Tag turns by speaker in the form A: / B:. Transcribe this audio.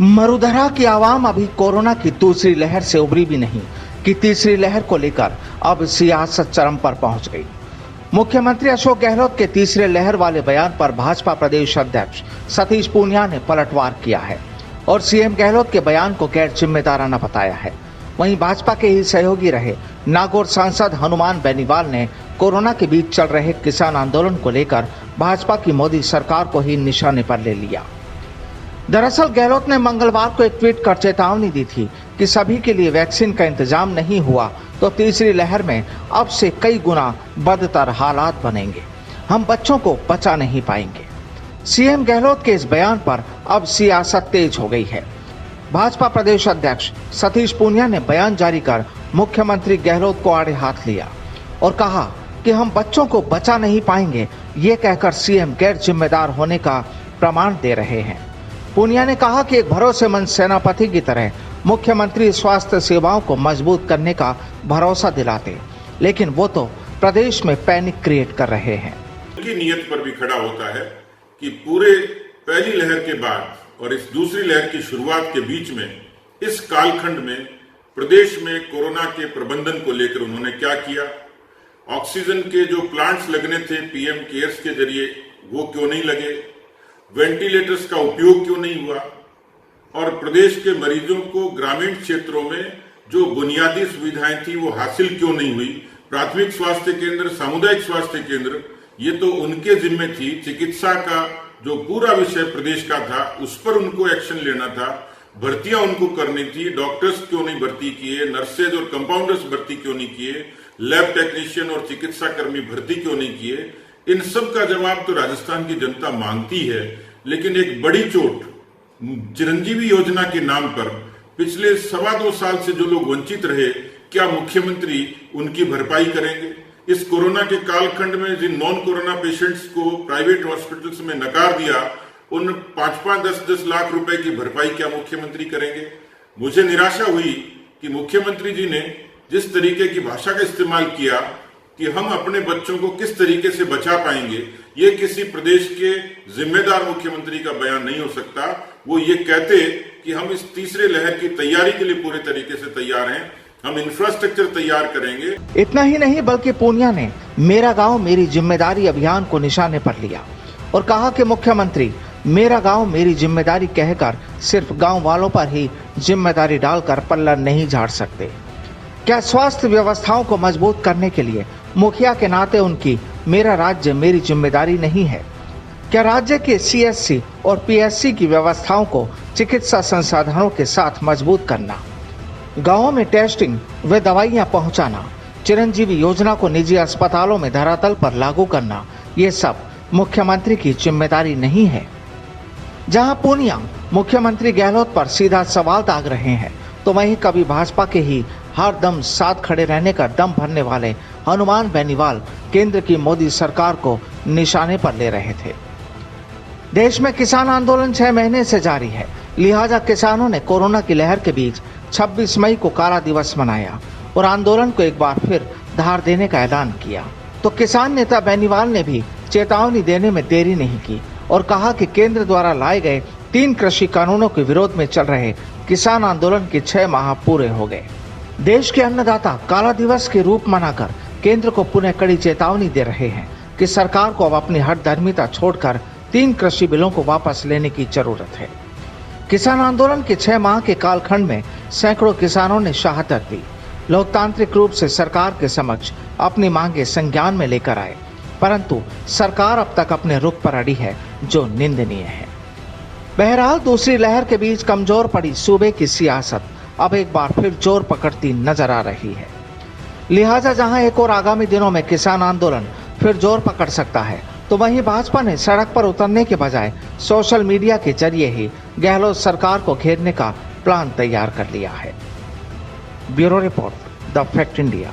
A: मरुधरा की आवाम अभी कोरोना की दूसरी लहर से उबरी भी नहीं कि तीसरी लहर को लेकर अब सियासत चरम पर पहुंच गई। मुख्यमंत्री अशोक गहलोत के तीसरे लहर वाले बयान पर भाजपा प्रदेश अध्यक्ष सतीश पूनिया ने पलटवार किया है और सीएम गहलोत के बयान को गैर जिम्मेदाराना बताया है। वहीं भाजपा के ही सहयोगी रहे नागौर सांसद हनुमान बेनीवाल ने कोरोना के बीच चल रहे किसान आंदोलन को लेकर भाजपा की मोदी सरकार को ही निशाने पर ले लिया। दरअसल गहलोत ने मंगलवार को एक ट्वीट कर चेतावनी दी थी कि सभी के लिए वैक्सीन का इंतजाम नहीं हुआ तो तीसरी लहर में अब से कई गुना बदतर हालात बनेंगे, हम बच्चों को बचा नहीं पाएंगे। सीएम गहलोत के इस बयान पर अब सियासत तेज हो गई है। भाजपा प्रदेश अध्यक्ष सतीश पूनिया ने बयान जारी कर मुख्यमंत्री गहलोत को आड़े हाथ लिया और कहा कि हम बच्चों को बचा नहीं पाएंगे, ये कहकर सीएम गैर जिम्मेदार होने का प्रमाण दे रहे हैं। पूनिया ने कहा कि एक भरोसेमंद सेनापति की तरह मुख्यमंत्री स्वास्थ्य सेवाओं को मजबूत करने का भरोसा दिलाते, लेकिन वो तो प्रदेश में पैनिक क्रिएट कर रहे हैं।
B: उनकी नीयत पर भी खड़ा होता है कि पूरे पहली लहर के बाद और इस दूसरी लहर की शुरुआत के बीच में इस कालखंड में प्रदेश में कोरोना के प्रबंधन को लेकर उन्होंने क्या किया, ऑक्सीजन के जो प्लांट्स लगने थे पीएम केयर्स के जरिए वो क्यों नहीं लगे, वेंटिलेटर्स का उपयोग क्यों नहीं हुआ और प्रदेश के मरीजों को ग्रामीण क्षेत्रों में जो बुनियादी सुविधाएं थी वो हासिल क्यों नहीं हुई। प्राथमिक स्वास्थ्य केंद्र, सामुदायिक स्वास्थ्य केंद्र, ये तो उनके जिम्मे थी। चिकित्सा का जो पूरा विषय प्रदेश का था उस पर उनको एक्शन लेना था, भर्तियां उनको करनी थी। डॉक्टर्स क्यों नहीं भर्ती किए, नर्सेज और कंपाउंडर्स भर्ती क्यों नहीं किए, लैब टेक्नीशियन और चिकित्सा कर्मी भर्ती क्यों नहीं किए। इन सब का जवाब तो राजस्थान की जनता मांगती है। लेकिन एक बड़ी चोट चिरंजीवी योजना के नाम पर पिछले 2.25 साल से जो लोग वंचित रहे, क्या मुख्यमंत्री उनकी भरपाई करेंगे। इस कोरोना के कालखंड में जिन नॉन कोरोना पेशेंट्स को प्राइवेट हॉस्पिटल्स में नकार दिया, उन 5-5, 10-10 लाख रुपए की भरपाई क्या मुख्यमंत्री करेंगे। मुझे निराशा हुई कि मुख्यमंत्री जी ने जिस तरीके की भाषा का इस्तेमाल किया कि हम अपने बच्चों को किस तरीके से बचा पाएंगे, ये किसी प्रदेश के जिम्मेदार मुख्यमंत्री का बयान नहीं हो सकता। वो ये कहते कि हम इस तीसरे लहर की तैयारी के लिए पूरे तरीके से तैयार हैं, हम इंफ्रास्ट्रक्चर तैयार करेंगे।
A: इतना ही नहीं बल्कि पूनिया ने मेरा गांव मेरी जिम्मेदारी अभियान को निशाने पर लिया और कहा कि मुख्यमंत्री मेरा गांव मेरी जिम्मेदारी कहकर सिर्फ गांव वालों पर ही जिम्मेदारी डालकर पल्ला नहीं झाड़ सकते। क्या स्वास्थ्य व्यवस्थाओं को मजबूत करने के लिए मुखिया के नाते उनकी मेरा राज्य मेरी जिम्मेदारी नहीं है? क्या राज्य के सीएससी और पीएससी की व्यवस्थाओं को चिकित्सा संसाधनों के साथ मजबूत करना, गांवों में टेस्टिंग व दवाइयां पहुंचाना, चिरंजीवी योजना को निजी अस्पतालों में धरातल पर लागू करना, ये सब मुख्यमंत्री की जिम्मेदारी नहीं है? जहां पूनिया मुख्यमंत्री गहलोत पर सीधा सवाल दाग रहे हैं, तो वहीं कभी भाजपा के ही हर दम साथ खड़े रहने का दम भरने वाले हनुमान बेनीवाल केंद्र की मोदी सरकार को निशाने पर ले रहे थे। देश में किसान आंदोलन 6 महीने से जारी है, लिहाजा किसानों ने कोरोना की लहर के बीच 26 मई को काला दिवस मनाया और आंदोलन को एक बार फिर धार देने का ऐलान किया। तो किसान नेता बेनीवाल ने भी चेतावनी देने में देरी नहीं की और कहा कि केंद्र द्वारा लाए गए 3 कृषि कानूनों के विरोध में चल रहे किसान आंदोलन के 6 माह पूरे हो गए। देश के अन्नदाता काला दिवस के रूप मनाकर केंद्र को पुनः कड़ी चेतावनी दे रहे हैं कि सरकार को अब अपनी हठधर्मिता छोड़कर 3 कृषि बिलों को वापस लेने की जरूरत है। किसान आंदोलन के 6 माह के कालखंड में सैकड़ों किसानों ने शहादत दी, लोकतांत्रिक रूप से सरकार के समक्ष अपनी मांगे संज्ञान में लेकर आए, परंतु सरकार अब तक अपने रुख पर अड़ी है, जो निंदनीय है। बहरहाल दूसरी लहर के बीच कमजोर पड़ी सूबे की सियासत अब एक बार फिर जोर पकड़ती नजर आ रही है। लिहाजा जहां एक और आगामी दिनों में किसान आंदोलन फिर जोर पकड़ सकता है, तो वहीं भाजपा ने सड़क पर उतरने के बजाय सोशल मीडिया के जरिए ही गहलोत सरकार को घेरने का प्लान तैयार कर लिया है। Bureau report, the fact India.